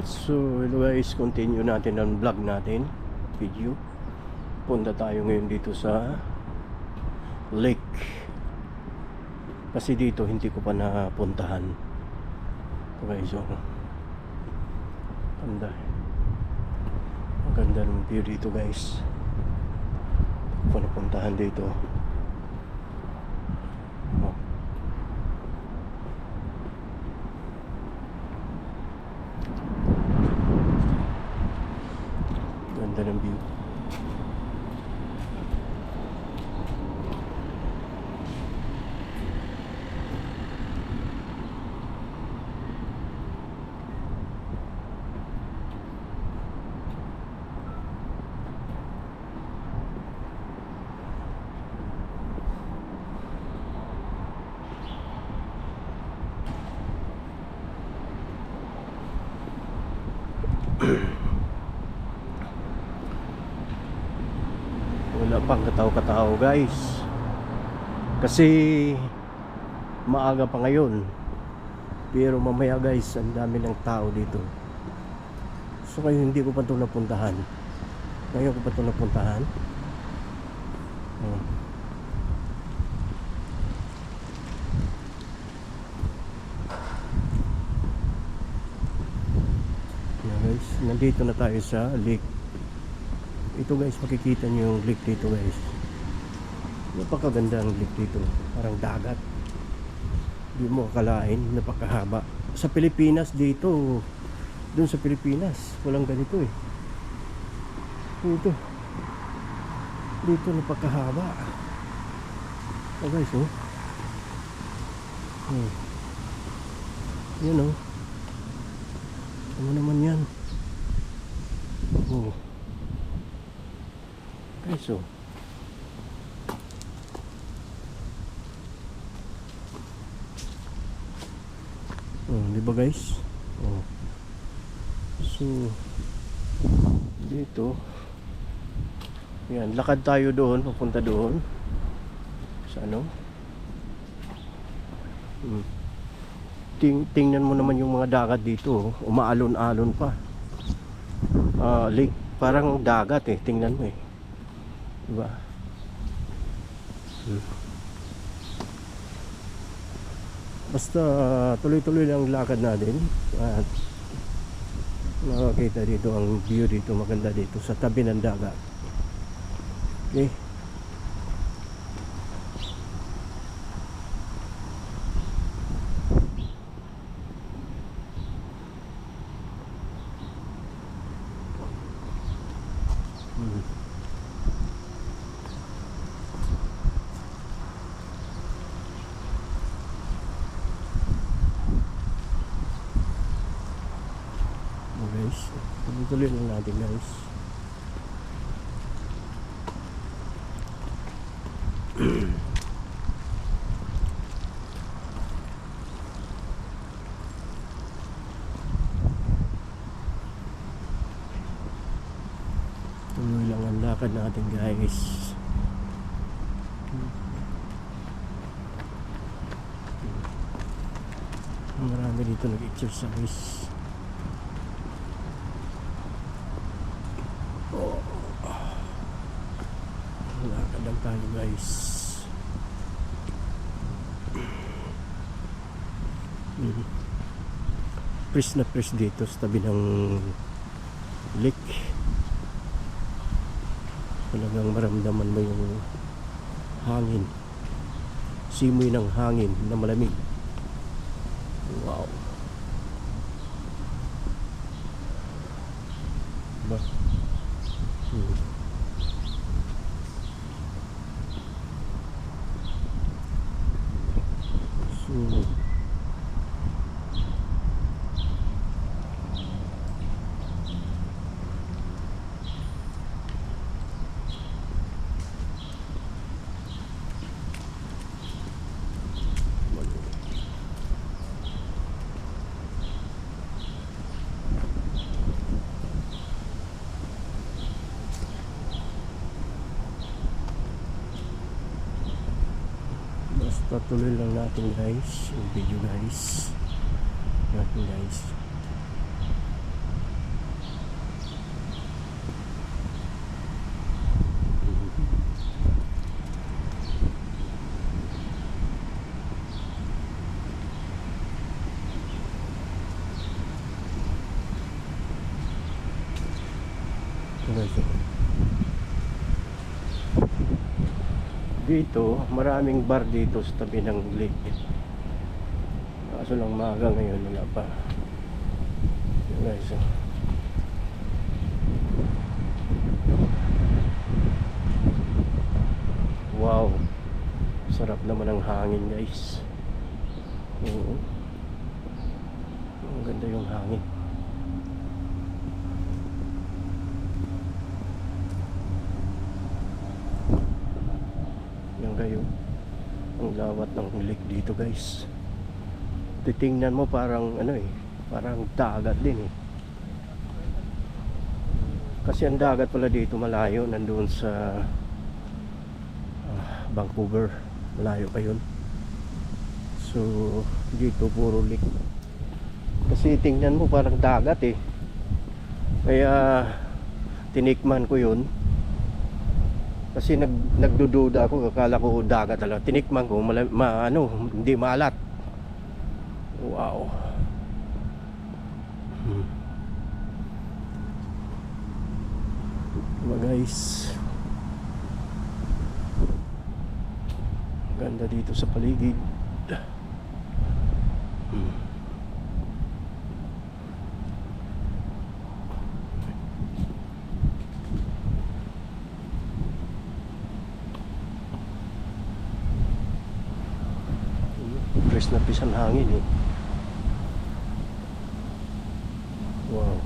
So hello guys, continue natin ang vlog natin, video. Punta tayo ngayon dito sa lake. Kasi dito hindi ko pa napuntahan. Okay, so ganda. Ang ganda ng view dito guys. Hindi ko pa napuntahan dito. Oh. Ganda ng view. Wala pang katao-katao guys, kasi maaga pa ngayon. Pero mamaya guys, ang dami ng tao dito. So kayo, hindi ko pa ito napuntahan. Ngayon ko pa ito napuntahan. Yeah, guys, nandito na tayo sa lake. Ito guys, makikita nyo yung lake dito guys. Napakaganda ang lake dito. Parang dagat. Hindi mo akalain, napakahaba. Sa Pilipinas dito, dun sa Pilipinas, walang ganito eh. Dito napakahaba. Oh guys, oh. Yan oh. Ano naman yan? Oh. Guys, oh. Di ba guys? Oh. So dito, yan, lakad tayo doon, papunta doon sa ano. Tingnan mo naman yung mga dagat dito, oh. Umaalon-alon pa. Lake, parang dagat eh, tingnan mo eh. Diba? Basta tuloy-tuloy lang lakad natin at makakita dito ang view dito, maganda dito sa tabi ng dagat. Okay. Guys, tuloy lang natin guys. Tuloy lang ang lakad natin guys. Marami dito nag-exercise. Lakad lang tayo guys. Fresh na fresh dito sa tabi ng lake. Talagang maramdaman mo yung hangin, simoy ng hangin na malamig. Wow. Diba? So patuloy lang natin guys yung video guys natin guys. Guys, dito maraming bar dito sa tabi ng lake. Kaso lang maaga ngayon, wala pa. Guys, wow, sarap naman ang hangin guys. Oo, ang ganda yung hangin. Yan kayo, ang lawat ng lake dito guys. Titingnan mo parang ano eh, parang dagat din eh. Kasi ang dagat pala dito malayo, nandoon sa Vancouver, malayo pa yun. So dito puro lake. Kasi tingnan mo parang dagat eh. Kaya tinikman ko yun. Kasi nagdududa ako, akala ko dagat talaga. Tinikman ko, hindi maalat. Wow. Diba guys, ganda dito sa paligid. Press na pis ang hangin eh. Wow.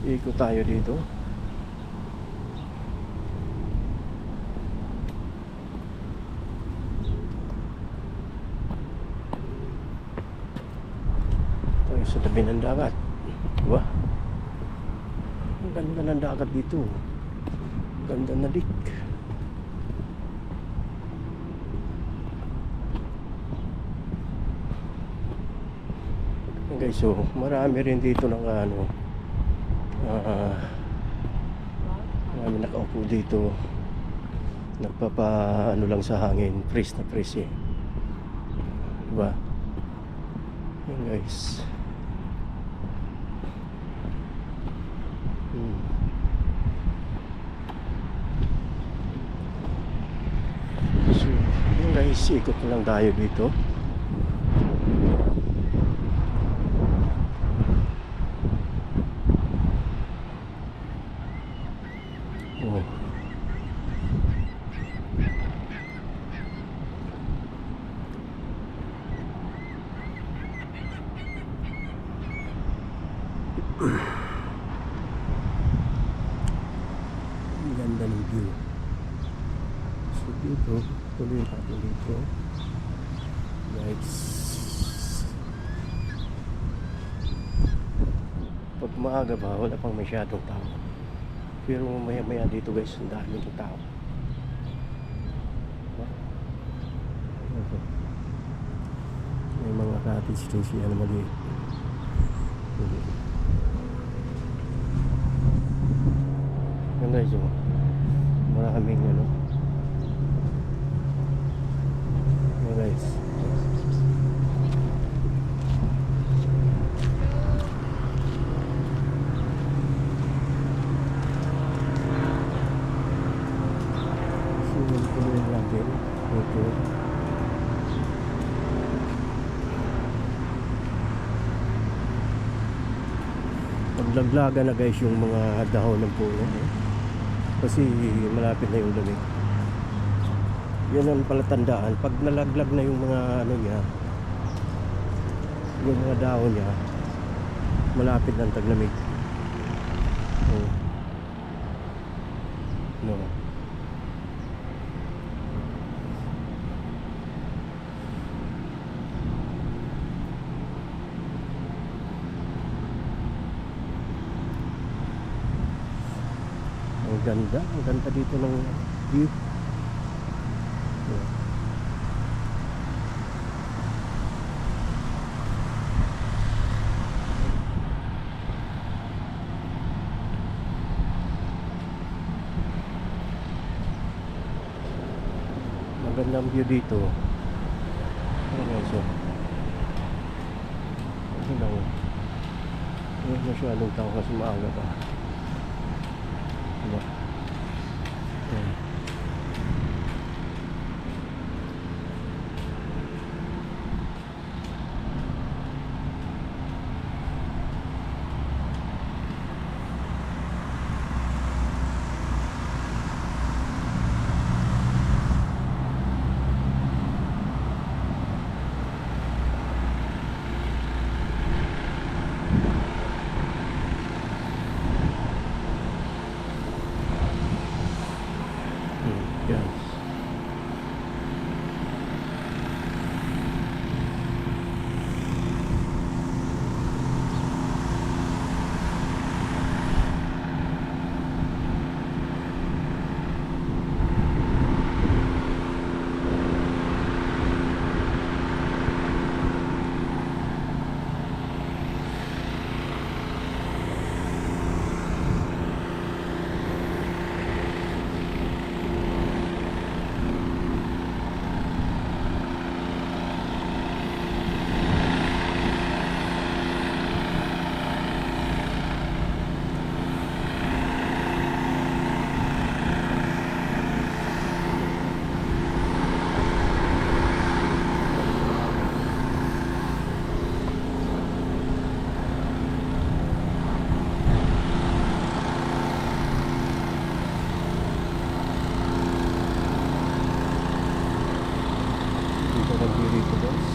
Ikot tayo dito. Tayo sa tabi ng dagat. Diba? Ang ganda ng dagat dito. Ang ganda na dik. Guys, so marami rin dito ng marami nakaupo dito, nagpapa lang sa hangin, freeze na freeze eh. Diba? Yan guys. So yan guys, ikot na lang tayo dito. Ang ganda ng view. So dito, tuloy natin dito guys. Pag maaga ba, wala pang masyadong tao. Pero maya maya dito guys, ang dami ng tao. May mga cottage din siya na maliit. Yan guys, maraming yan guys. So yun tuloy natin ito. Paglaglaga na guys yung mga dahon ng puno kasi malapit na yung lamig. Yan ang palatandaan, pag nalaglag na yung mga niya, yung mga dahon niya, malapit ng taglamig. No. Ang ganda dito ng view. Magandang view dito. Ano guys, ano lang. masyadong tao kasi maaga pa. Diba? Ayan. Yes. Dito nagdiri ko guys.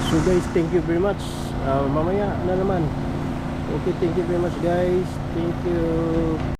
So guys, thank you very much. Mamaya na naman. Okay, thank you very much guys. Thank you.